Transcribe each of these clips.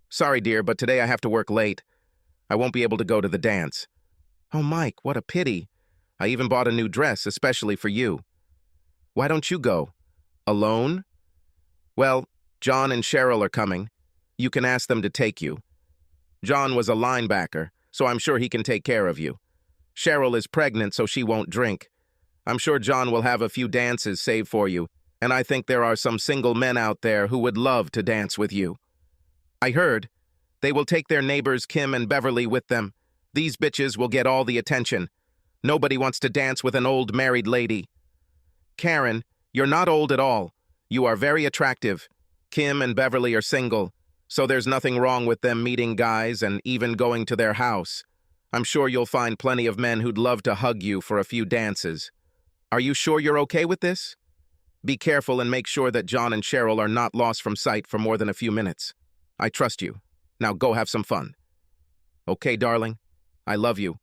Sorry, dear, but today I have to work late. I won't be able to go to the dance. Oh, Mike, what a pity. I even bought a new dress, especially for you. Why don't you go? Alone? Well, John and Cheryl are coming. You can ask them to take you. John was a linebacker, so I'm sure he can take care of you. Cheryl is pregnant, so she won't drink. I'm sure John will have a few dances saved for you, and I think there are some single men out there who would love to dance with you. I heard. They will take their neighbors Kim and Beverly with them. These bitches will get all the attention. Nobody wants to dance with an old married lady. Karen, you're not old at all. You are very attractive. Kim and Beverly are single, so there's nothing wrong with them meeting guys and even going to their house. I'm sure you'll find plenty of men who'd love to hug you for a few dances. Are you sure you're okay with this? Be careful and make sure that John and Cheryl are not lost from sight for more than a few minutes. I trust you. Now go have some fun. Okay, darling. I love you.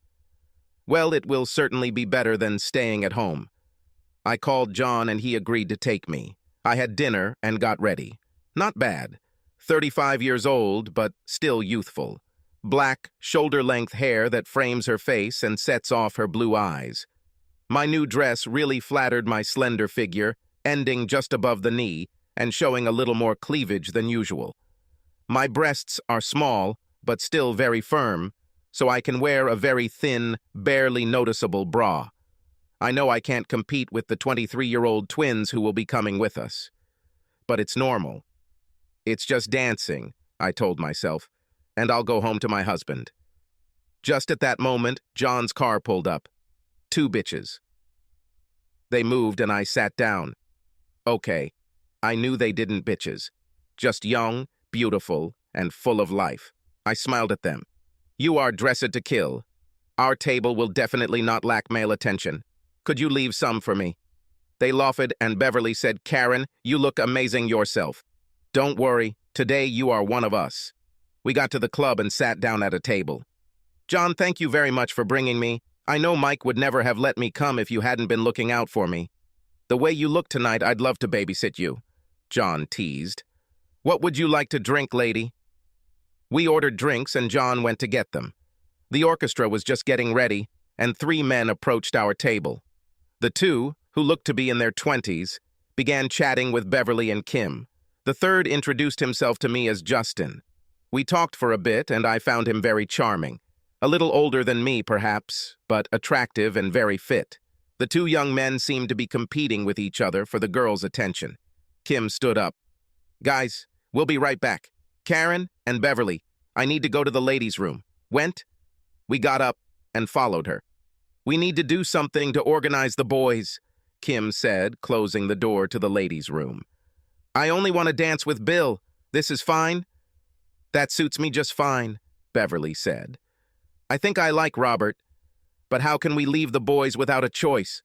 Well, it will certainly be better than staying at home. I called John and he agreed to take me. I had dinner and got ready. Not bad. 35 years old, but still youthful. Black, shoulder-length hair that frames her face and sets off her blue eyes. My new dress really flattered my slender figure, ending just above the knee and showing a little more cleavage than usual. My breasts are small, but still very firm, so I can wear a very thin, barely noticeable bra. I know I can't compete with the 23-year-old twins who will be coming with us. But it's normal. It's just dancing, I told myself, and I'll go home to my husband. Just at that moment, John's car pulled up. 2 bitches. They moved and I sat down. Okay, I knew they didn't bitches. Just young, beautiful, and full of life. I smiled at them. You are dressed to kill. Our table will definitely not lack male attention. Could you leave some for me? They laughed and Beverly said, Karen, you look amazing yourself. Don't worry, today you are one of us. We got to the club and sat down at a table. John, thank you very much for bringing me. I know Mike would never have let me come if you hadn't been looking out for me. The way you look tonight, I'd love to babysit you. John teased. What would you like to drink, lady? We ordered drinks and John went to get them. The orchestra was just getting ready, and 3 men approached our table. The 2, who looked to be in their 20s, began chatting with Beverly and Kim. The 3rd introduced himself to me as Justin. We talked for a bit, and I found him very charming. A little older than me, perhaps, but attractive and very fit. The 2 young men seemed to be competing with each other for the girls' attention. Kim stood up. Guys, we'll be right back. Karen and Beverly, I need to go to the ladies' room. Went? We got up and followed her. We need to do something to organize the boys, Kim said, closing the door to the ladies' room. I only want to dance with Bill. This is fine? That suits me just fine, Beverly said. I think I like Robert, but how can we leave the boys without a choice?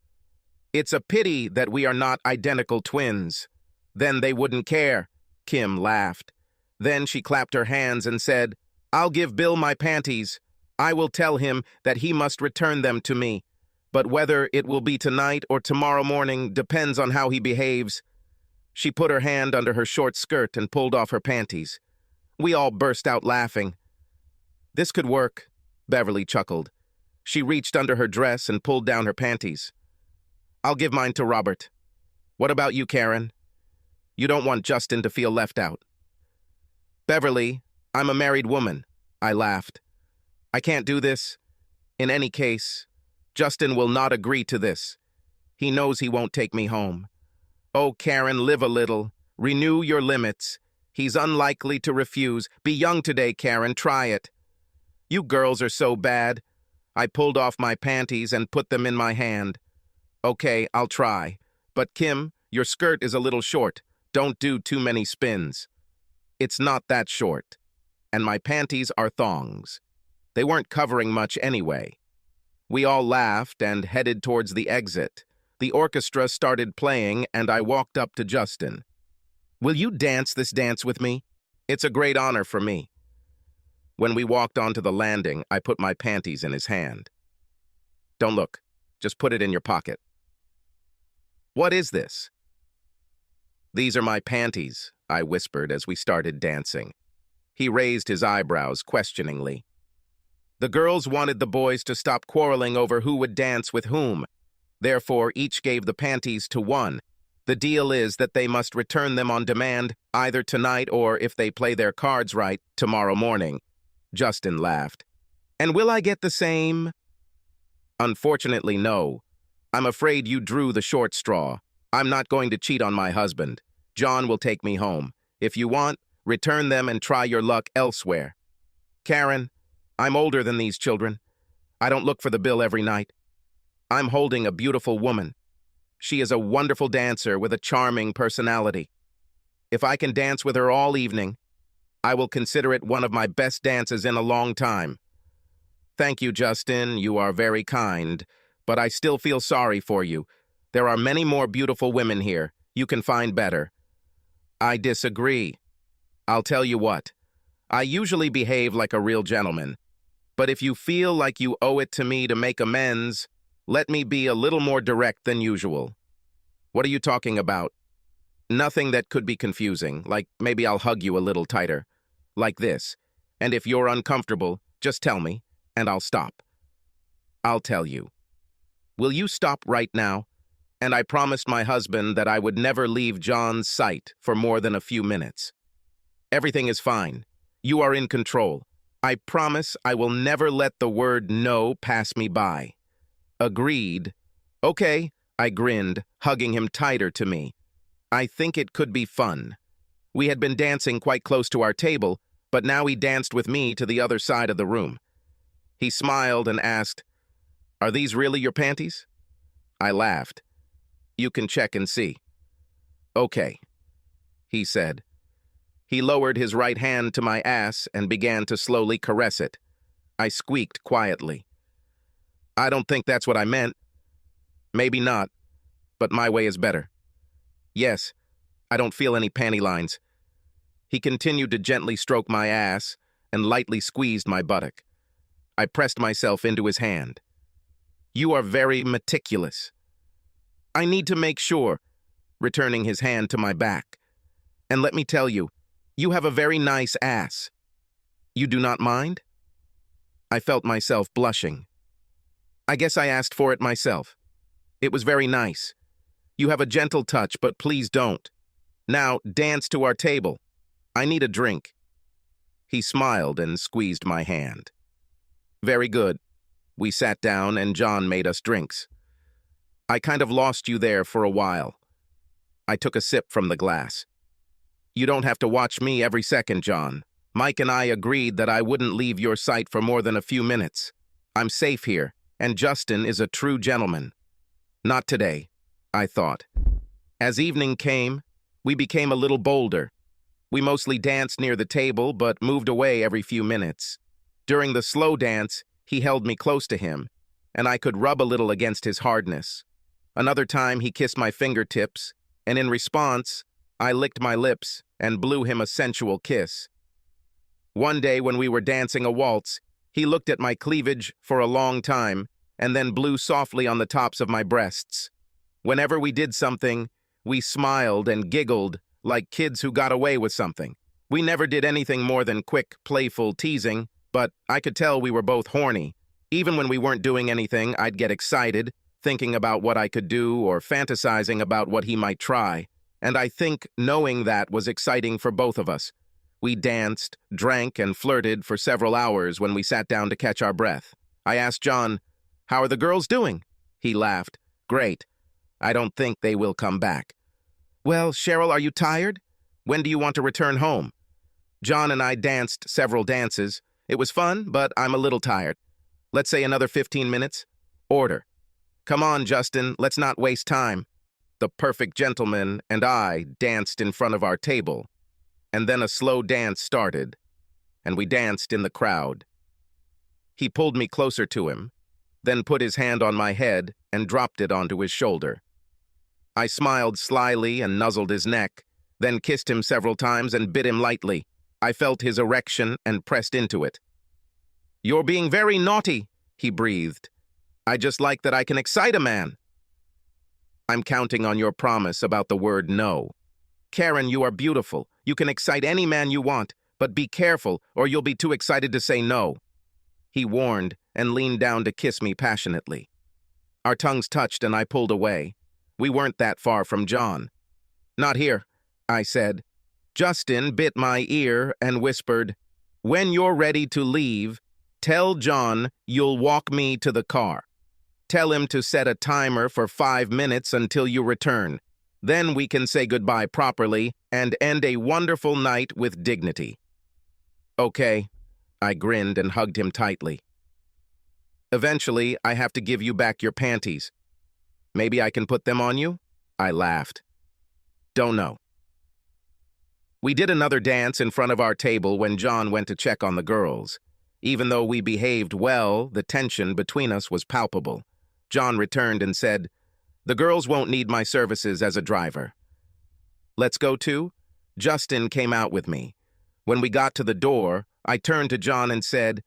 It's a pity that we are not identical twins. Then they wouldn't care, Kim laughed. Then she clapped her hands and said, I'll give Bill my panties. I will tell him that he must return them to me. But whether it will be tonight or tomorrow morning depends on how he behaves. She put her hand under her short skirt and pulled off her panties. We all burst out laughing. This could work, Beverly chuckled. She reached under her dress and pulled down her panties. I'll give mine to Robert. What about you, Karen? You don't want Justin to feel left out. Beverly, I'm a married woman, I laughed. I can't do this. In any case, Justin will not agree to this. He knows he won't take me home. Oh, Karen, live a little. Renew your limits. He's unlikely to refuse. Be young today, Karen. Try it. You girls are so bad. I pulled off my panties and put them in my hand. Okay, I'll try. But Kim, your skirt is a little short. Don't do too many spins. It's not that short. And my panties are thongs. They weren't covering much anyway. We all laughed and headed towards the exit. The orchestra started playing and I walked up to Justin. Will you dance this dance with me? It's a great honor for me. When we walked onto the landing, I put my panties in his hand. Don't look. Just put it in your pocket. What is this? These are my panties, I whispered as we started dancing. He raised his eyebrows questioningly. The girls wanted the boys to stop quarreling over who would dance with whom. Therefore, each gave the panties to one. The deal is that they must return them on demand, either tonight or, if they play their cards right, tomorrow morning. Justin laughed. And will I get the same? Unfortunately, no. I'm afraid you drew the short straw. I'm not going to cheat on my husband. John will take me home. If you want, return them and try your luck elsewhere. Karen, I'm older than these children. I don't look for the bill every night. I'm holding a beautiful woman. She is a wonderful dancer with a charming personality. If I can dance with her all evening, I will consider it one of my best dances in a long time. Thank you, Justin. You are very kind, but I still feel sorry for you. There are many more beautiful women here. You can find better. I disagree. I'll tell you what. I usually behave like a real gentleman, but if you feel like you owe it to me to make amends, let me be a little more direct than usual. What are you talking about? Nothing that could be confusing, like maybe I'll hug you a little tighter, like this. And if you're uncomfortable, just tell me, and I'll stop. I'll tell you. Will you stop right now? And I promised my husband that I would never leave John's sight for more than a few minutes. Everything is fine. You are in control. I promise I will never let the word no pass me by. Agreed. Okay, I grinned, hugging him tighter to me. I think it could be fun. We had been dancing quite close to our table, but now he danced with me to the other side of the room. He smiled and asked, "Are these really your panties?" I laughed. "You can check and see." "Okay," he said. He lowered his right hand to my ass and began to slowly caress it. I squeaked quietly. "I don't think that's what I meant." "Maybe not, but my way is better." "Yes, I don't feel any panty lines." He continued to gently stroke my ass and lightly squeezed my buttock. I pressed myself into his hand. "You are very meticulous." "I need to make sure," returning his hand to my back. "And let me tell you, you have a very nice ass. You do not mind?" I felt myself blushing. "I guess I asked for it myself. It was very nice. You have a gentle touch, but please don't. Now, dance to our table. I need a drink." He smiled and squeezed my hand. "Very good." We sat down and John made us drinks. "I kind of lost you there for a while." I took a sip from the glass. "You don't have to watch me every second, John. Mike and I agreed that I wouldn't leave your sight for more than a few minutes. I'm safe here, and Justin is a true gentleman." Not today, I thought. As evening came, we became a little bolder. We mostly danced near the table, but moved away every few minutes. During the slow dance, he held me close to him, and I could rub a little against his hardness. Another time, he kissed my fingertips, and in response, I licked my lips and blew him a sensual kiss. One day when we were dancing a waltz, he looked at my cleavage for a long time, and then blew softly on the tops of my breasts. Whenever we did something, we smiled and giggled like kids who got away with something. We never did anything more than quick, playful teasing, but I could tell we were both horny. Even when we weren't doing anything, I'd get excited, thinking about what I could do or fantasizing about what he might try. And I think knowing that was exciting for both of us. We danced, drank, and flirted for several hours when we sat down to catch our breath. I asked John, "How are the girls doing?" He laughed. "Great. I don't think they will come back." "Well, Cheryl, are you tired? When do you want to return home?" John and I danced several dances. It was fun, but I'm a little tired. Let's say another 15 minutes. Order. "Come on, Justin, let's not waste time." The perfect gentleman and I danced in front of our table, and then a slow dance started, and we danced in the crowd. He pulled me closer to him, then put his hand on my head and dropped it onto his shoulder. I smiled slyly and nuzzled his neck, then kissed him several times and bit him lightly. I felt his erection and pressed into it. "You're being very naughty," he breathed. "I just like that I can excite a man." "I'm counting on your promise about the word no." "Karen, you are beautiful. You can excite any man you want, But be careful, or you'll be too excited to say no. He warned and leaned down to kiss me passionately. Our tongues touched and I pulled away. We weren't that far from John. "Not here," I said. Justin bit my ear and whispered, "When you're ready to leave, tell John you'll walk me to the car. Tell him to set a timer for 5 minutes until you return. Then we can say goodbye properly and end a wonderful night with dignity." "Okay," I grinned and hugged him tightly. "Eventually, I have to give you back your panties. Maybe I can put them on you?" I laughed. "Don't know." We did another dance in front of our table when John went to check on the girls. Even though we behaved well, the tension between us was palpable. John returned and said, "The girls won't need my services as a driver." "Let's go too?" Justin came out with me. When we got to the door, I turned to John and said,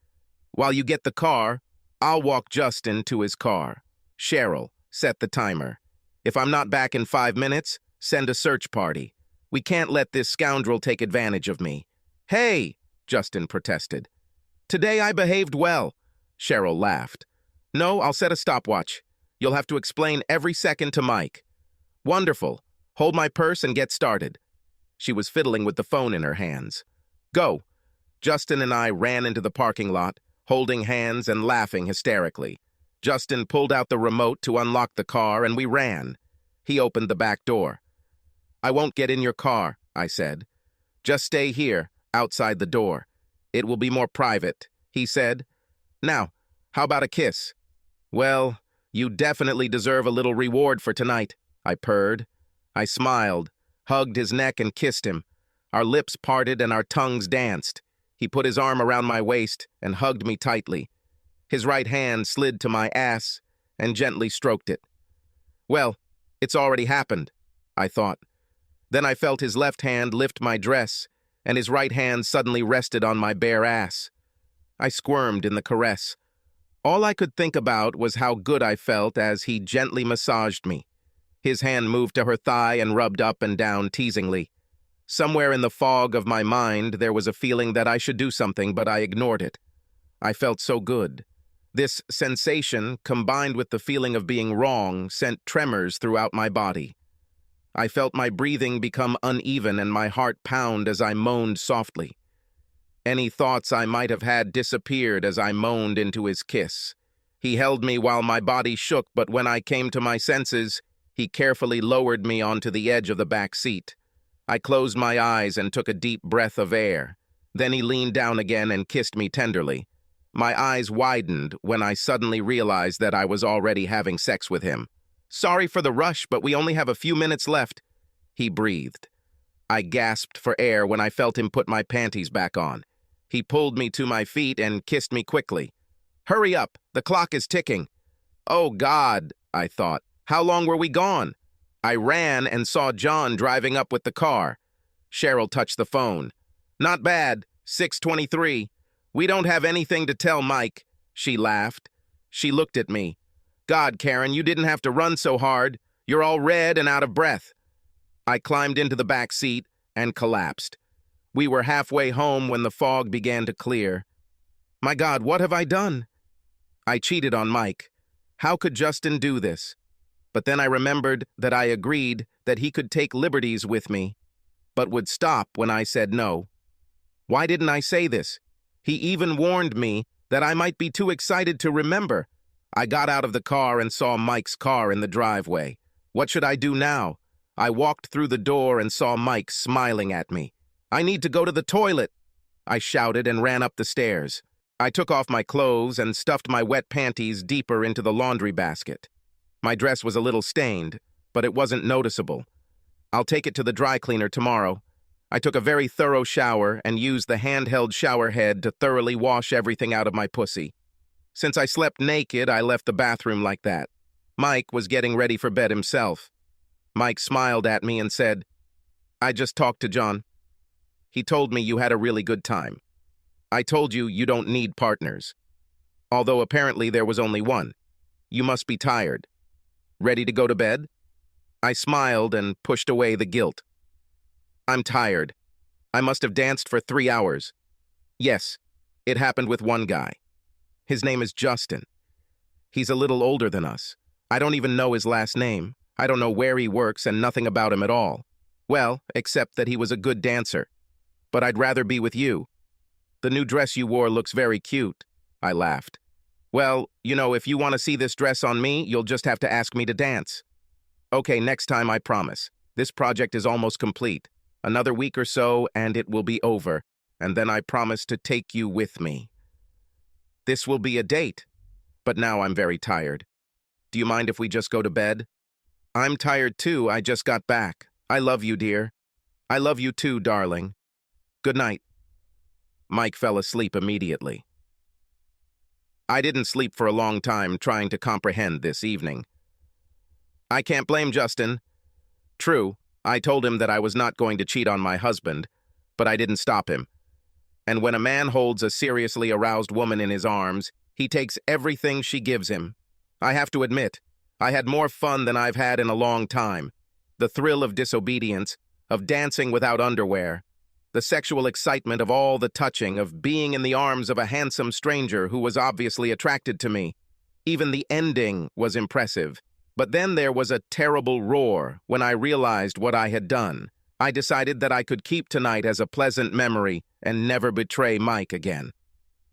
"While you get the car, I'll walk Justin to his car. Cheryl, set the timer. If I'm not back in 5 minutes, send a search party. We can't let this scoundrel take advantage of me." "Hey," Justin protested. "Today I behaved well." Cheryl laughed. "No, I'll set a stopwatch. You'll have to explain every second to Mike." "Wonderful. Hold my purse and get started." She was fiddling with the phone in her hands. "Go." Justin and I ran into the parking lot, holding hands and laughing hysterically. Justin pulled out the remote to unlock the car and we ran. He opened the back door. "I won't get in your car," I said. "Just stay here, outside the door. It will be more private," he said. "Now, how about a kiss?" "Well, you definitely deserve a little reward for tonight," I purred. I smiled, hugged his neck and kissed him. Our lips parted and our tongues danced. He put his arm around my waist and hugged me tightly. His right hand slid to my ass and gently stroked it. Well, it's already happened, I thought. Then I felt his left hand lift my dress, and his right hand suddenly rested on my bare ass. I squirmed in the caress. All I could think about was how good I felt as he gently massaged me. His hand moved to her thigh and rubbed up and down teasingly. Somewhere in the fog of my mind there was a feeling that I should do something, but I ignored it. I felt so good. This sensation, combined with the feeling of being wrong, sent tremors throughout my body. I felt my breathing become uneven and my heart pound as I moaned softly. Any thoughts I might have had disappeared as I moaned into his kiss. He held me while my body shook, but when I came to my senses, he carefully lowered me onto the edge of the back seat. I closed my eyes and took a deep breath of air. Then he leaned down again and kissed me tenderly. My eyes widened when I suddenly realized that I was already having sex with him. "Sorry for the rush, but we only have a few minutes left," he breathed. I gasped for air when I felt him put my panties back on. He pulled me to my feet and kissed me quickly. "Hurry up, the clock is ticking." "Oh God," I thought. "How long were we gone?" I ran and saw John driving up with the car. Cheryl touched the phone. "Not bad, 6:23. We don't have anything to tell Mike," she laughed. She looked at me. "God, Karen, you didn't have to run so hard. You're all red and out of breath." I climbed into the back seat and collapsed. We were halfway home when the fog began to clear. My God, what have I done? I cheated on Mike. How could Justin do this? But then I remembered that I agreed that he could take liberties with me, but would stop when I said no. Why didn't I say this? He even warned me that I might be too excited to remember. I got out of the car and saw Mike's car in the driveway. What should I do now? I walked through the door and saw Mike smiling at me. "I need to go to the toilet," I shouted and ran up the stairs. I took off my clothes and stuffed my wet panties deeper into the laundry basket. My dress was a little stained, but it wasn't noticeable. I'll take it to the dry cleaner tomorrow. I took a very thorough shower and used the handheld shower head to thoroughly wash everything out of my pussy. Since I slept naked, I left the bathroom like that. Mike was getting ready for bed himself. Mike smiled at me and said, "I just talked to John. He told me you had a really good time. I told you you don't need partners. Although apparently there was only one. You must be tired. Ready to go to bed?" I smiled and pushed away the guilt. "I'm tired. I must have danced for 3 hours. Yes, it happened with one guy. His name is Justin. He's a little older than us. I don't even know his last name. I don't know where he works and nothing about him at all. Well, except that he was a good dancer. But I'd rather be with you. The new dress you wore looks very cute. I laughed. Well, if you want to see this dress on me, you'll just have to ask me to dance. Okay, next time, I promise. This project is almost complete. Another week or so, and it will be over. And then I promise to take you with me. This will be a date. But now I'm very tired. Do you mind if we just go to bed? I'm tired too, I just got back. I love you, dear. I love you too, darling. Good night. Mike fell asleep immediately. I didn't sleep for a long time trying to comprehend this evening. I can't blame Justin. True, I told him that I was not going to cheat on my husband, but I didn't stop him. And when a man holds a seriously aroused woman in his arms, he takes everything she gives him. I have to admit, I had more fun than I've had in a long time. The thrill of disobedience, of dancing without underwear, the sexual excitement of all the touching, of being in the arms of a handsome stranger who was obviously attracted to me. Even the ending was impressive. But then there was a terrible roar when I realized what I had done. I decided that I could keep tonight as a pleasant memory and never betray Mike again.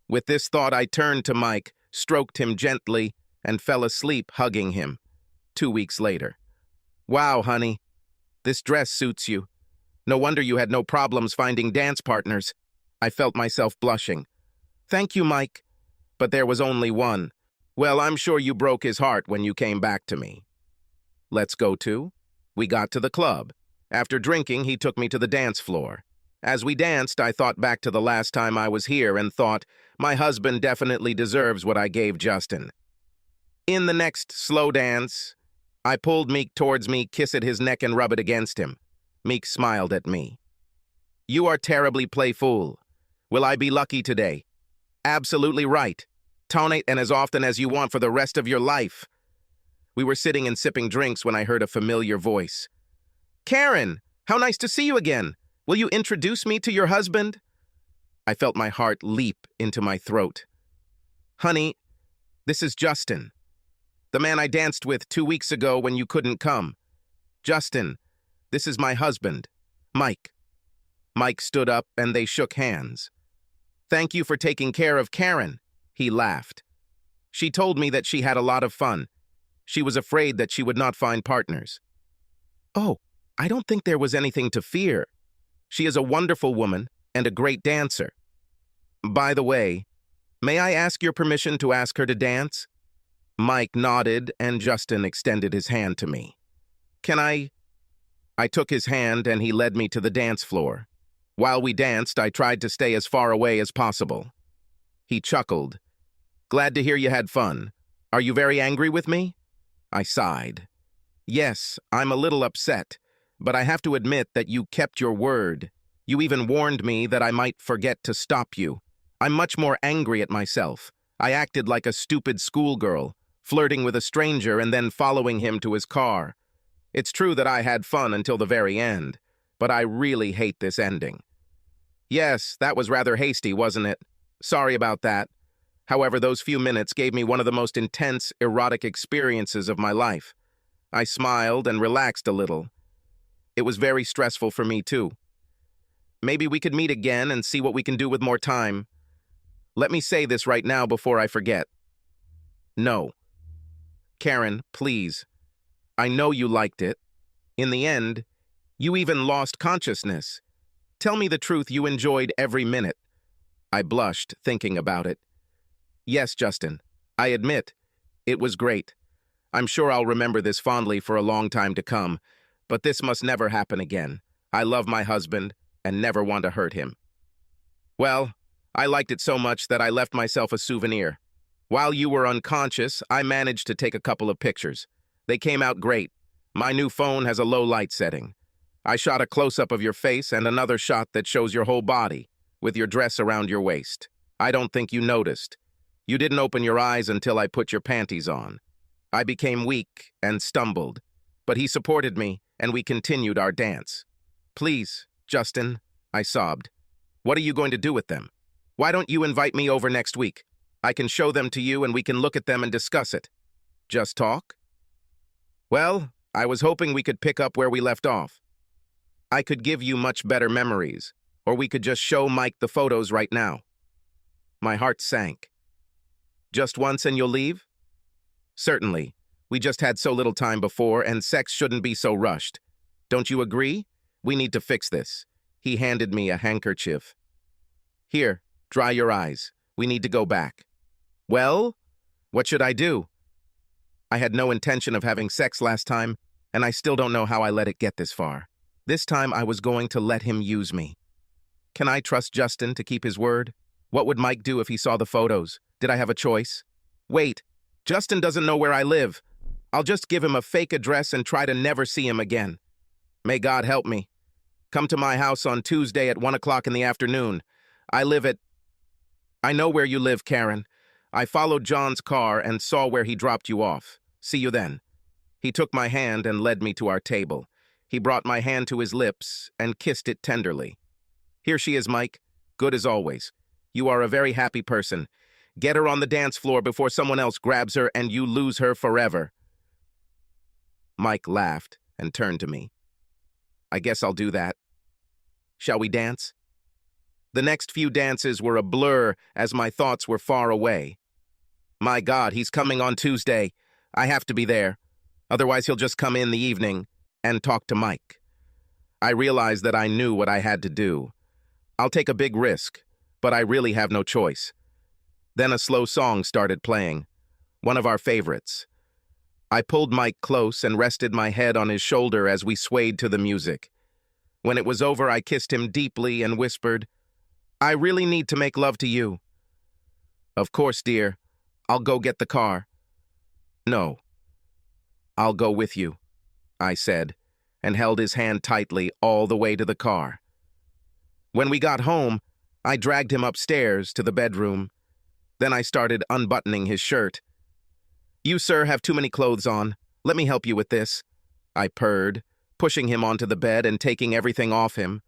With this thought, I turned to Mike, stroked him gently, and fell asleep hugging him. 2 weeks later. Wow, honey, this dress suits you. No wonder you had no problems finding dance partners. I felt myself blushing. Thank you, Mike. But there was only one. Well, I'm sure you broke his heart when you came back to me. Let's go to? We got to the club. After drinking, he took me to the dance floor. As we danced, I thought back to the last time I was here and thought, my husband definitely deserves what I gave Justin. In the next slow dance, I pulled Meek towards me, kissed his neck and rubbed it against him. Meek smiled at me. You are terribly playful. Will I be lucky today? Absolutely right. Tonate and as often as you want for the rest of your life. We were sitting and sipping drinks when I heard a familiar voice. Karen, how nice to see you again. Will you introduce me to your husband? I felt my heart leap into my throat. Honey, this is Justin. The man I danced with 2 weeks ago when you couldn't come. Justin, this is my husband, Mike. Mike stood up and they shook hands. Thank you for taking care of Karen, he laughed. She told me that she had a lot of fun. She was afraid that she would not find partners. Oh, I don't think there was anything to fear. She is a wonderful woman and a great dancer. By the way, may I ask your permission to ask her to dance? Mike nodded and Justin extended his hand to me. Can I took his hand and he led me to the dance floor. While we danced, I tried to stay as far away as possible. He chuckled. Glad to hear you had fun. Are you very angry with me? I sighed. Yes, I'm a little upset, but I have to admit that you kept your word. You even warned me that I might forget to stop you. I'm much more angry at myself. I acted like a stupid schoolgirl, flirting with a stranger and then following him to his car. It's true that I had fun until the very end, but I really hate this ending. Yes, that was rather hasty, wasn't it? Sorry about that. However, those few minutes gave me one of the most intense, erotic experiences of my life. I smiled and relaxed a little. It was very stressful for me, too. Maybe we could meet again and see what we can do with more time. Let me say this right now before I forget. No. Karen, please. I know you liked it. In the end, you even lost consciousness. Tell me the truth, you enjoyed every minute. I blushed, thinking about it. Yes, Justin, I admit, it was great. I'm sure I'll remember this fondly for a long time to come, but this must never happen again. I love my husband and never want to hurt him. Well, I liked it so much that I left myself a souvenir. While you were unconscious, I managed to take a couple of pictures. They came out great. My new phone has a low light setting. I shot a close-up of your face and another shot that shows your whole body, with your dress around your waist. I don't think you noticed. You didn't open your eyes until I put your panties on. I became weak and stumbled, but he supported me and we continued our dance. Please, Justin, I sobbed. What are you going to do with them? Why don't you invite me over next week? I can show them to you and we can look at them and discuss it. Just talk? Well, I was hoping we could pick up where we left off. I could give you much better memories, or we could just show Mike the photos right now. My heart sank. Just once and you'll leave? Certainly. We just had so little time before, and sex shouldn't be so rushed. Don't you agree? We need to fix this. He handed me a handkerchief. Here, dry your eyes. We need to go back. Well, what should I do? I had no intention of having sex last time, and I still don't know how I let it get this far. This time I was going to let him use me. Can I trust Justin to keep his word? What would Mike do if he saw the photos? Did I have a choice? Wait, Justin doesn't know where I live. I'll just give him a fake address and try to never see him again. May God help me. Come to my house on Tuesday at 1 o'clock in the afternoon. I know where you live, Karen. I followed John's car and saw where he dropped you off. See you then. He took my hand and led me to our table. He brought my hand to his lips and kissed it tenderly. Here she is, Mike. Good as always. You are a very happy person. Get her on the dance floor before someone else grabs her and you lose her forever. Mike laughed and turned to me. I guess I'll do that. Shall we dance? The next few dances were a blur as my thoughts were far away. My God, he's coming on Tuesday. I have to be there. Otherwise he'll just come in the evening and talk to Mike. I realized that I knew what I had to do. I'll take a big risk, but I really have no choice. Then a slow song started playing, one of our favorites. I pulled Mike close and rested my head on his shoulder as we swayed to the music. When it was over, I kissed him deeply and whispered, I really need to make love to you. Of course, dear. I'll go get the car. No. I'll go with you, I said, and held his hand tightly all the way to the car. When we got home, I dragged him upstairs to the bedroom. Then I started unbuttoning his shirt. You, sir, have too many clothes on. Let me help you with this, I purred, pushing him onto the bed and taking everything off him.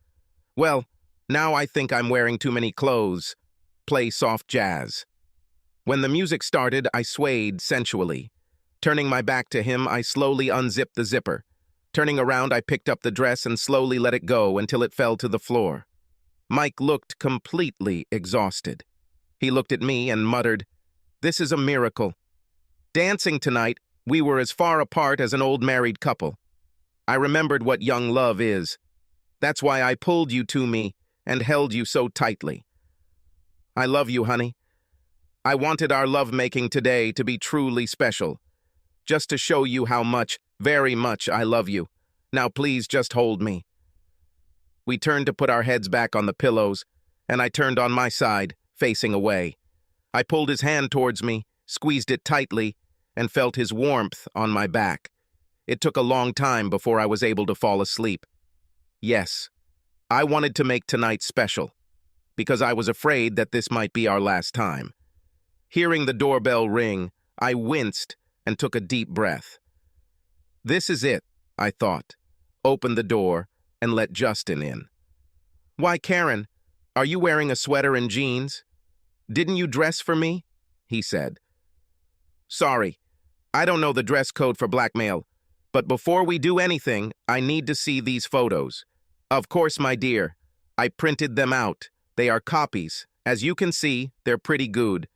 Well, now I think I'm wearing too many clothes. Play soft jazz. When the music started, I swayed sensually. Turning my back to him, I slowly unzipped the zipper. Turning around, I picked up the dress and slowly let it go until it fell to the floor. Mike looked completely exhausted. He looked at me and muttered, This is a miracle. Dancing tonight, we were as far apart as an old married couple. I remembered what young love is. That's why I pulled you to me and held you so tightly. I love you, honey. I wanted our lovemaking today to be truly special, just to show you how much, very much, I love you. Now please just hold me. We turned to put our heads back on the pillows, and I turned on my side, facing away. I pulled his hand towards me, squeezed it tightly, and felt his warmth on my back. It took a long time before I was able to fall asleep. Yes, I wanted to make tonight special, because I was afraid that this might be our last time. Hearing the doorbell ring, I winced and took a deep breath. This is it, I thought. Opened the door and let Justin in. Why, Karen, are you wearing a sweater and jeans? Didn't you dress for me? He said. Sorry, I don't know the dress code for blackmail, but before we do anything, I need to see these photos. Of course, my dear. I printed them out. They are copies. As you can see, they're pretty good.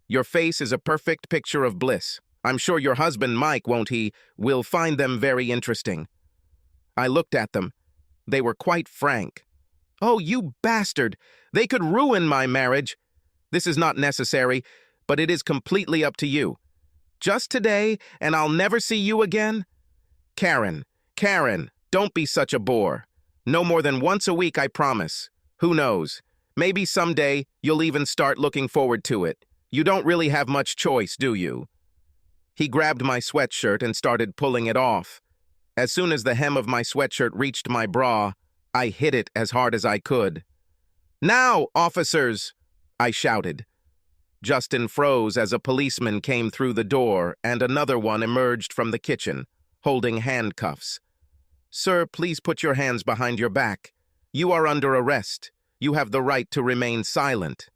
Your face is a perfect picture of bliss. I'm sure your husband, Mike, will find them very interesting. I looked at them. They were quite frank. Oh, you bastard! They could ruin my marriage. This is not necessary, but it is completely up to you. Just today, and I'll never see you again? Karen, don't be such a bore. No more than once a week, I promise. Who knows? Maybe someday you'll even start looking forward to it. You don't really have much choice, do you? He grabbed my sweatshirt and started pulling it off. As soon as the hem of my sweatshirt reached my bra, I hit it as hard as I could. Now, officers! I shouted. Justin froze as a policeman came through the door and another one emerged from the kitchen, holding handcuffs. Sir, please put your hands behind your back. You are under arrest. You have the right to remain silent."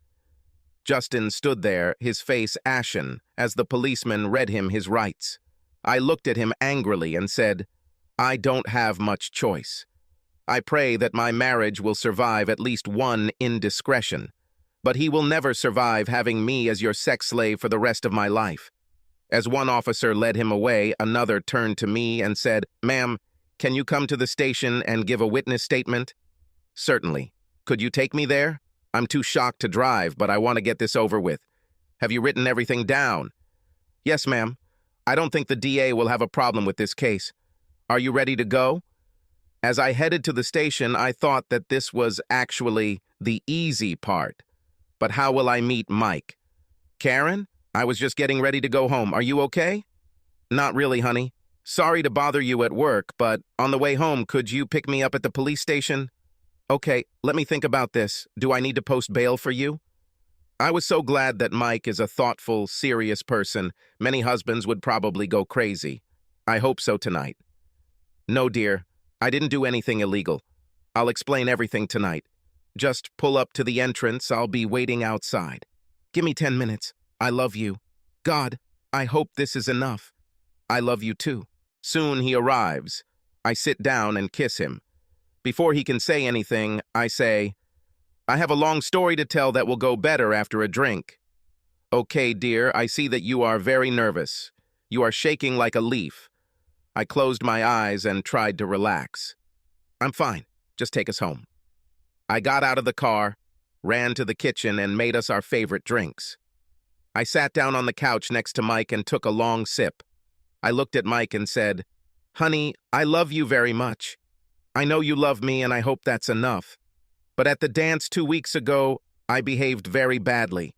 Justin stood there, his face ashen, as the policeman read him his rights. I looked at him angrily and said, "I don't have much choice. I pray that my marriage will survive at least one indiscretion, but he will never survive having me as your sex slave for the rest of my life." As one officer led him away, another turned to me and said, "Ma'am, can you come to the station and give a witness statement?" "Certainly. Could you take me there? I'm too shocked to drive, but I want to get this over with. Have you written everything down?" "Yes, ma'am. I don't think the DA will have a problem with this case. Are you ready to go?" As I headed to the station, I thought that this was actually the easy part. But how will I meet Mike? "Karen, I was just getting ready to go home. Are you okay?" "Not really, honey. Sorry to bother you at work, but on the way home, could you pick me up at the police station?" "Okay, let me think about this. Do I need to post bail for you?" I was so glad that Mike is a thoughtful, serious person. Many husbands would probably go crazy. I hope so tonight. "No, dear. I didn't do anything illegal. I'll explain everything tonight. Just pull up to the entrance. I'll be waiting outside. Give me 10 minutes. I love you. God, I hope this is enough. I love you too." Soon he arrives. I sit down and kiss him. Before he can say anything, I say, "I have a long story to tell that will go better after a drink." "Okay, dear, I see that you are very nervous. You are shaking like a leaf." I closed my eyes and tried to relax. "I'm fine. Just take us home." I got out of the car, ran to the kitchen, and made us our favorite drinks. I sat down on the couch next to Mike and took a long sip. I looked at Mike and said, "Honey, I love you very much. I know you love me, and I hope that's enough. But at the dance 2 weeks ago, I behaved very badly."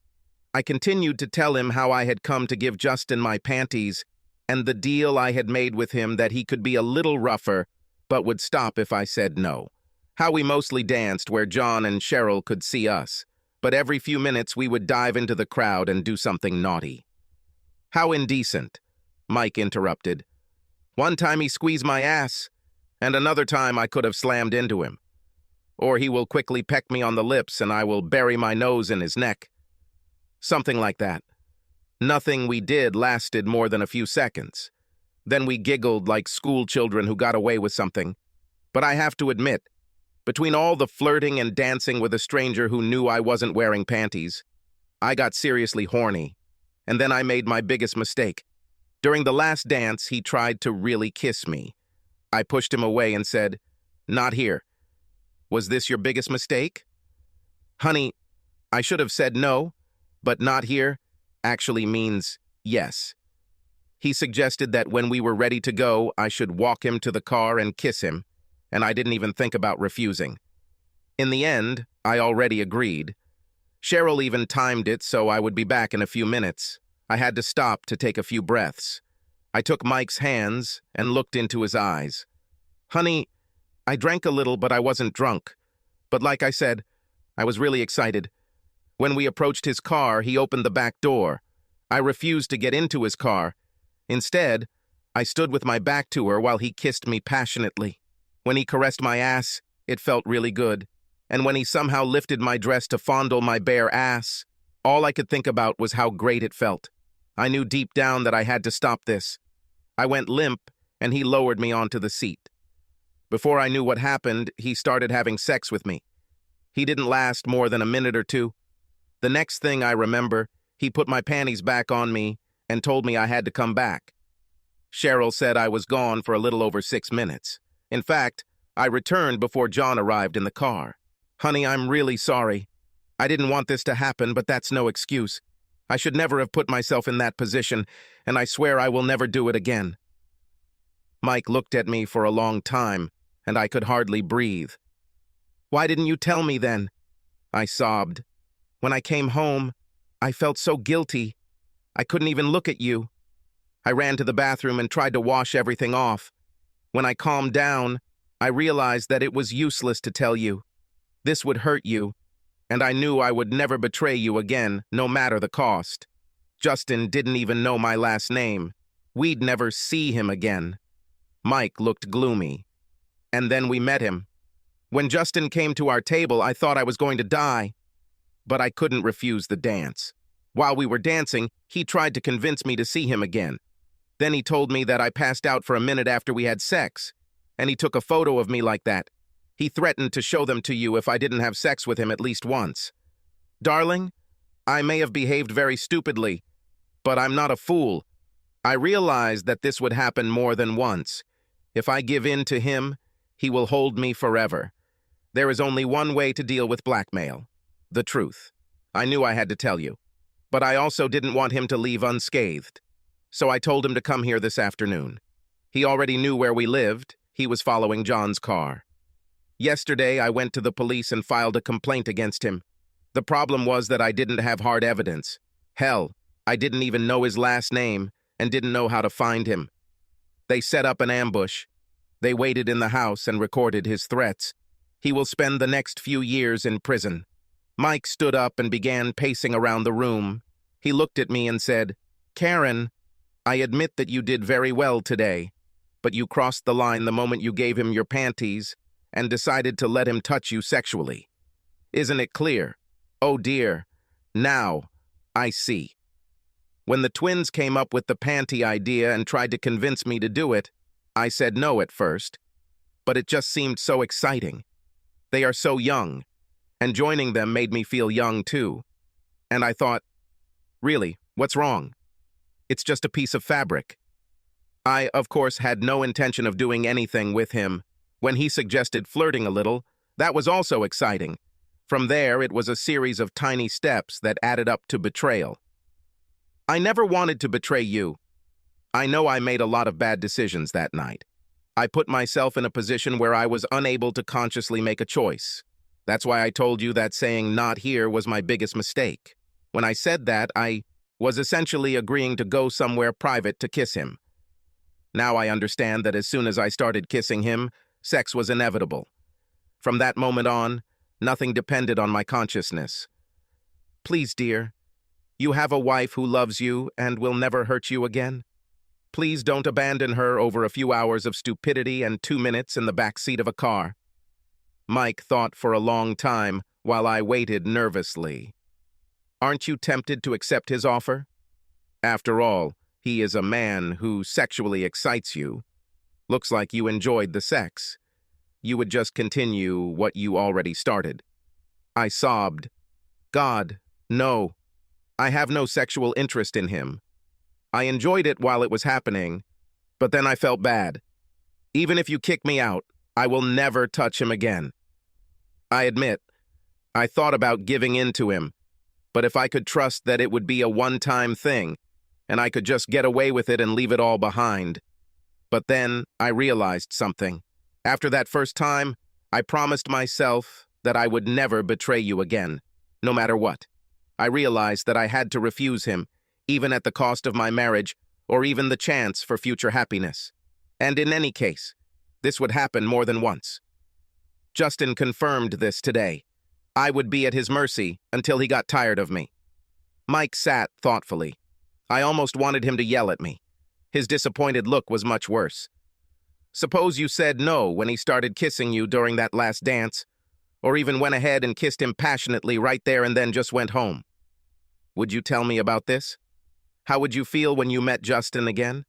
I continued to tell him how I had come to give Justin my panties and the deal I had made with him that he could be a little rougher, but would stop if I said no. How we mostly danced where John and Cheryl could see us, but every few minutes we would dive into the crowd and do something naughty. "How indecent," Mike interrupted. "One time he squeezed my ass, and another time I could have slammed into him. Or he will quickly peck me on the lips and I will bury my nose in his neck. Something like that. Nothing we did lasted more than a few seconds. Then we giggled like school children who got away with something. But I have to admit, between all the flirting and dancing with a stranger who knew I wasn't wearing panties, I got seriously horny. And then I made my biggest mistake. During the last dance, he tried to really kiss me. I pushed him away and said, "Not here." "Was this your biggest mistake?" "Honey, I should have said no, but not here actually means yes." He suggested that when we were ready to go, I should walk him to the car and kiss him, and I didn't even think about refusing. In the end, I already agreed. Cheryl even timed it so I would be back in a few minutes. I had to stop to take a few breaths. I took Mike's hands and looked into his eyes. "Honey, I drank a little, but I wasn't drunk. But like I said, I was really excited. When we approached his car, he opened the back door. I refused to get into his car. Instead, I stood with my back to her while he kissed me passionately. When he caressed my ass, it felt really good. And when he somehow lifted my dress to fondle my bare ass, all I could think about was how great it felt. I knew deep down that I had to stop this. I went limp, and he lowered me onto the seat. Before I knew what happened, he started having sex with me. He didn't last more than a minute or two. The next thing I remember, he put my panties back on me and told me I had to come back. Cheryl said I was gone for a little over 6 minutes. In fact, I returned before John arrived in the car. "Honey, I'm really sorry. I didn't want this to happen, but that's no excuse. I should never have put myself in that position, and I swear I will never do it again." Mike looked at me for a long time, and I could hardly breathe. "Why didn't you tell me then?" I sobbed. "When I came home, I felt so guilty. I couldn't even look at you. I ran to the bathroom and tried to wash everything off. When I calmed down, I realized that it was useless to tell you. This would hurt you, and I knew I would never betray you again, no matter the cost. Justin didn't even know my last name. We'd never see him again." Mike looked gloomy. "And then we met him. When Justin came to our table, I thought I was going to die, but I couldn't refuse the dance. While we were dancing, he tried to convince me to see him again. Then he told me that I passed out for a minute after we had sex, and he took a photo of me like that. He threatened to show them to you if I didn't have sex with him at least once. Darling, I may have behaved very stupidly, but I'm not a fool. I realized that this would happen more than once. If I give in to him, he will hold me forever. There is only one way to deal with blackmail: the truth. I knew I had to tell you, but I also didn't want him to leave unscathed. So I told him to come here this afternoon. He already knew where we lived. He was following John's car. Yesterday, I went to the police and filed a complaint against him. The problem was that I didn't have hard evidence. Hell, I didn't even know his last name and didn't know how to find him. They set up an ambush. They waited in the house and recorded his threats. He will spend the next few years in prison. Mike stood up and began pacing around the room. He looked at me and said, "Karen, I admit that you did very well today, but you crossed the line the moment you gave him your panties and decided to let him touch you sexually. Isn't it clear? Oh dear, now I see." When the twins came up with the panty idea and tried to convince me to do it, I said no at first, but it just seemed so exciting. They are so young, and joining them made me feel young too. And I thought, really, what's wrong? It's just a piece of fabric. I, of course, had no intention of doing anything with him. When he suggested flirting a little, that was also exciting. From there, it was a series of tiny steps that added up to betrayal. I never wanted to betray you. I know I made a lot of bad decisions that night. I put myself in a position where I was unable to consciously make a choice. That's why I told you that saying "not here" was my biggest mistake. When I said that, I was essentially agreeing to go somewhere private to kiss him. Now I understand that as soon as I started kissing him, sex was inevitable. From that moment on, nothing depended on my consciousness. Please, dear, you have a wife who loves you and will never hurt you again. Please don't abandon her over a few hours of stupidity and 2 minutes in the back seat of a car. Mike thought for a long time while I waited nervously. Aren't you tempted to accept his offer? After all, he is a man who sexually excites you. Looks like you enjoyed the sex. You would just continue what you already started. I sobbed. God, no. I have no sexual interest in him. I enjoyed it while it was happening, but then I felt bad. Even if you kick me out, I will never touch him again. I admit, I thought about giving in to him, but if I could trust that it would be a one-time thing, and I could just get away with it and leave it all behind. But then I realized something. After that first time, I promised myself that I would never betray you again, no matter what. I realized that I had to refuse him, even at the cost of my marriage, or even the chance for future happiness. And in any case, this would happen more than once. Justin confirmed this today. I would be at his mercy until he got tired of me. Mike sat thoughtfully. I almost wanted him to yell at me. His disappointed look was much worse. Suppose you said no when he started kissing you during that last dance, or even went ahead and kissed him passionately right there and then just went home. Would you tell me about this? How would you feel when you met Justin again?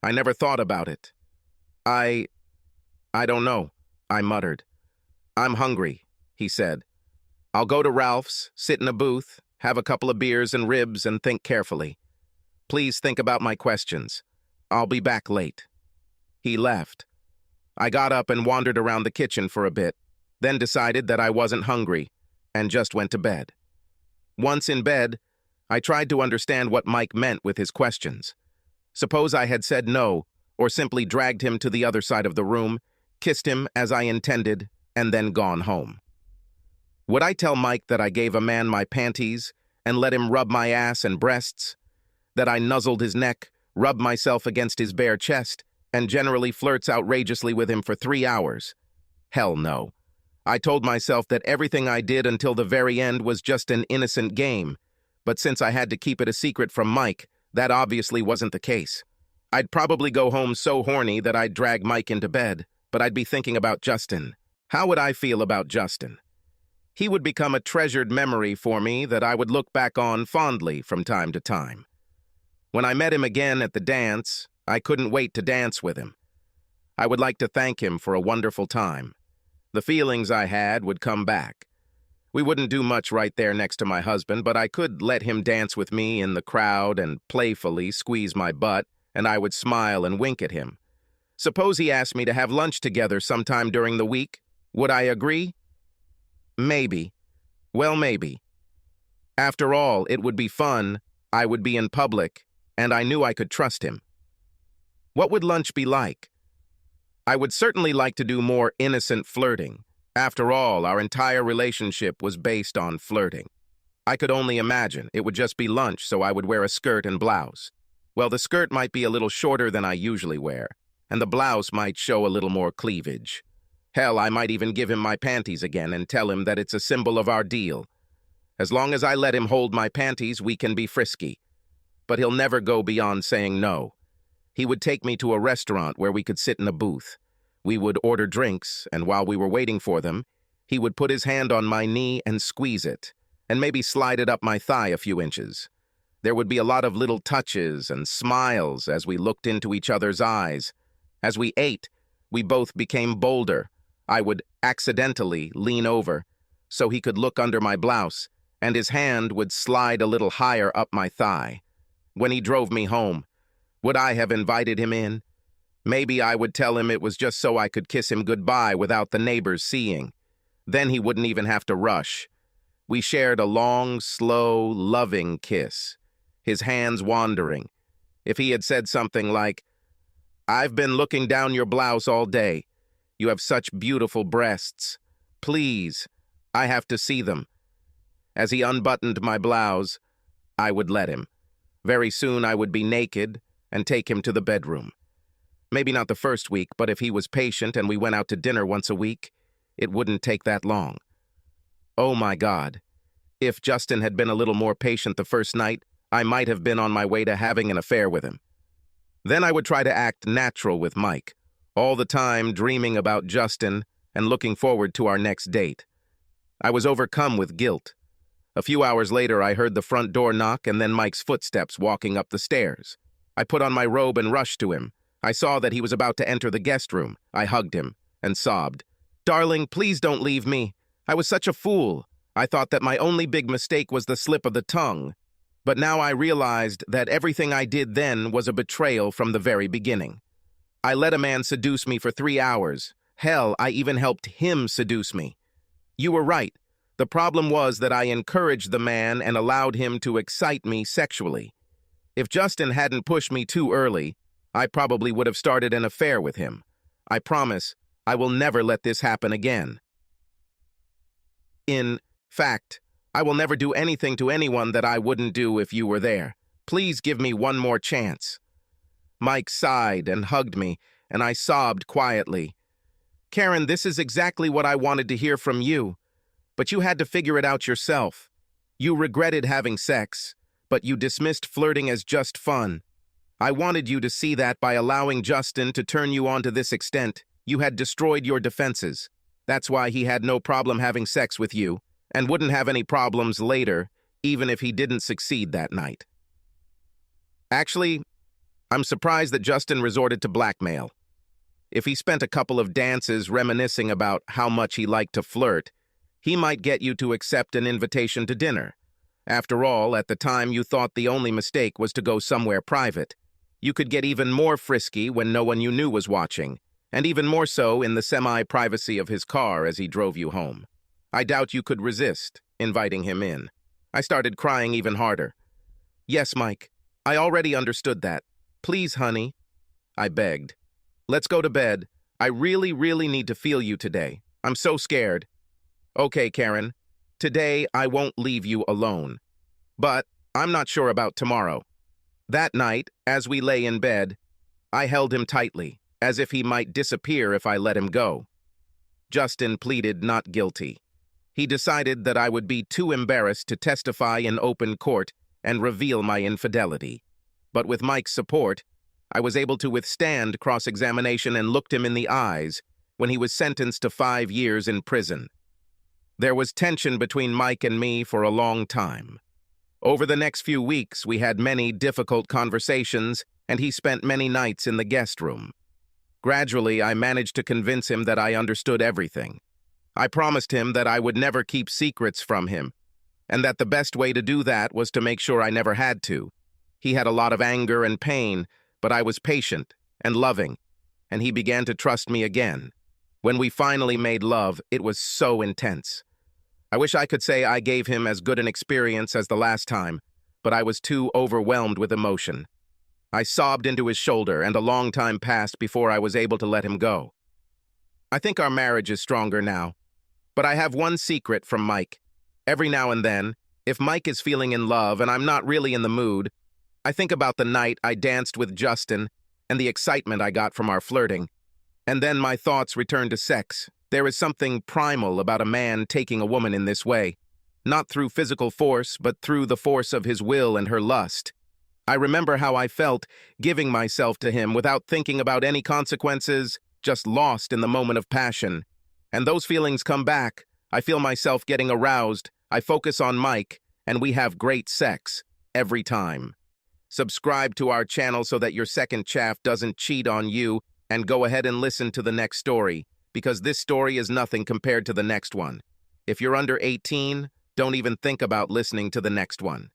I never thought about it. I don't know, I muttered. I'm hungry, he said. I'll go to Ralph's, sit in a booth, have a couple of beers and ribs, and think carefully. Please think about my questions. I'll be back late. He left. I got up and wandered around the kitchen for a bit, then decided that I wasn't hungry, and just went to bed. Once in bed, I tried to understand what Mike meant with his questions. Suppose I had said no, or simply dragged him to the other side of the room, kissed him as I intended, and then gone home. Would I tell Mike that I gave a man my panties and let him rub my ass and breasts? That I nuzzled his neck, rubbed myself against his bare chest, and generally flirts outrageously with him for 3 hours? Hell no. I told myself that everything I did until the very end was just an innocent game, but since I had to keep it a secret from Mike, that obviously wasn't the case. I'd probably go home so horny that I'd drag Mike into bed, but I'd be thinking about Justin. How would I feel about Justin? He would become a treasured memory for me that I would look back on fondly from time to time. When I met him again at the dance, I couldn't wait to dance with him. I would like to thank him for a wonderful time. The feelings I had would come back. We wouldn't do much right there next to my husband, but I could let him dance with me in the crowd and playfully squeeze my butt, and I would smile and wink at him. Suppose he asked me to have lunch together sometime during the week. Would I agree? Maybe. Well, maybe. After all, it would be fun, I would be in public, and I knew I could trust him. What would lunch be like? I would certainly like to do more innocent flirting. After all, our entire relationship was based on flirting. I could only imagine it would just be lunch, so I would wear a skirt and blouse. Well, the skirt might be a little shorter than I usually wear, and the blouse might show a little more cleavage. Hell, I might even give him my panties again and tell him that it's a symbol of our deal. As long as I let him hold my panties, we can be frisky. But he'll never go beyond saying no. He would take me to a restaurant where we could sit in a booth. We would order drinks, and while we were waiting for them, he would put his hand on my knee and squeeze it, and maybe slide it up my thigh a few inches. There would be a lot of little touches and smiles as we looked into each other's eyes. As we ate, we both became bolder. I would accidentally lean over so he could look under my blouse, and his hand would slide a little higher up my thigh. When he drove me home, would I have invited him in? Maybe I would tell him it was just so I could kiss him goodbye without the neighbors seeing. Then he wouldn't even have to rush. We shared a long, slow, loving kiss, his hands wandering. If he had said something like, "I've been looking down your blouse all day. You have such beautiful breasts. Please, I have to see them." As he unbuttoned my blouse, I would let him. Very soon I would be naked and take him to the bedroom. Maybe not the first week, but if he was patient and we went out to dinner once a week, it wouldn't take that long. Oh my God. If Justin had been a little more patient the first night, I might have been on my way to having an affair with him. Then I would try to act natural with Mike, all the time dreaming about Justin and looking forward to our next date. I was overcome with guilt. A few hours later, I heard the front door knock and then Mike's footsteps walking up the stairs. I put on my robe and rushed to him. I saw that he was about to enter the guest room. I hugged him and sobbed. "Darling, please don't leave me. I was such a fool. I thought that my only big mistake was the slip of the tongue. But now I realized that everything I did then was a betrayal from the very beginning. I let a man seduce me for 3 hours. Hell, I even helped him seduce me. You were right. The problem was that I encouraged the man and allowed him to excite me sexually. If Justin hadn't pushed me too early, I probably would have started an affair with him. I promise I will never let this happen again. In fact, I will never do anything to anyone that I wouldn't do if you were there. Please give me one more chance." Mike sighed and hugged me, and I sobbed quietly. "Karen, this is exactly what I wanted to hear from you. But you had to figure it out yourself. You regretted having sex, but you dismissed flirting as just fun. I wanted you to see that by allowing Justin to turn you on to this extent, you had destroyed your defenses. That's why he had no problem having sex with you, and wouldn't have any problems later, even if he didn't succeed that night. Actually, I'm surprised that Justin resorted to blackmail. If he spent a couple of dances reminiscing about how much he liked to flirt, he might get you to accept an invitation to dinner. After all, at the time you thought the only mistake was to go somewhere private. You could get even more frisky when no one you knew was watching, and even more so in the semi-privacy of his car as he drove you home. I doubt you could resist inviting him in. I started crying even harder. "Yes, Mike, I already understood that. Please, honey," I begged. "Let's go to bed. I really, really need to feel you today. I'm so scared." "Okay, Karen. Today I won't leave you alone. But I'm not sure about tomorrow." That night, as we lay in bed, I held him tightly, as if he might disappear if I let him go. Justin pleaded not guilty. He decided that I would be too embarrassed to testify in open court and reveal my infidelity. But with Mike's support, I was able to withstand cross-examination and looked him in the eyes, when he was sentenced to 5 years in prison. There was tension between Mike and me for a long time. Over the next few weeks, we had many difficult conversations, and he spent many nights in the guest room. Gradually, I managed to convince him that I understood everything. I promised him that I would never keep secrets from him, and that the best way to do that was to make sure I never had to. He had a lot of anger and pain, but I was patient and loving, and he began to trust me again. When we finally made love, it was so intense. I wish I could say I gave him as good an experience as the last time, but I was too overwhelmed with emotion. I sobbed into his shoulder, and a long time passed before I was able to let him go. I think our marriage is stronger now, but I have one secret from Mike. Every now and then, if Mike is feeling in love and I'm not really in the mood, I think about the night I danced with Justin and the excitement I got from our flirting. And then my thoughts return to sex. There is something primal about a man taking a woman in this way, not through physical force, but through the force of his will and her lust. I remember how I felt giving myself to him without thinking about any consequences, just lost in the moment of passion. And those feelings come back. I feel myself getting aroused. I focus on Mike, and we have great sex every time. Subscribe to our channel so that your second chaff doesn't cheat on you, and go ahead and listen to the next story, because this story is nothing compared to the next one. If you're under 18, don't even think about listening to the next one.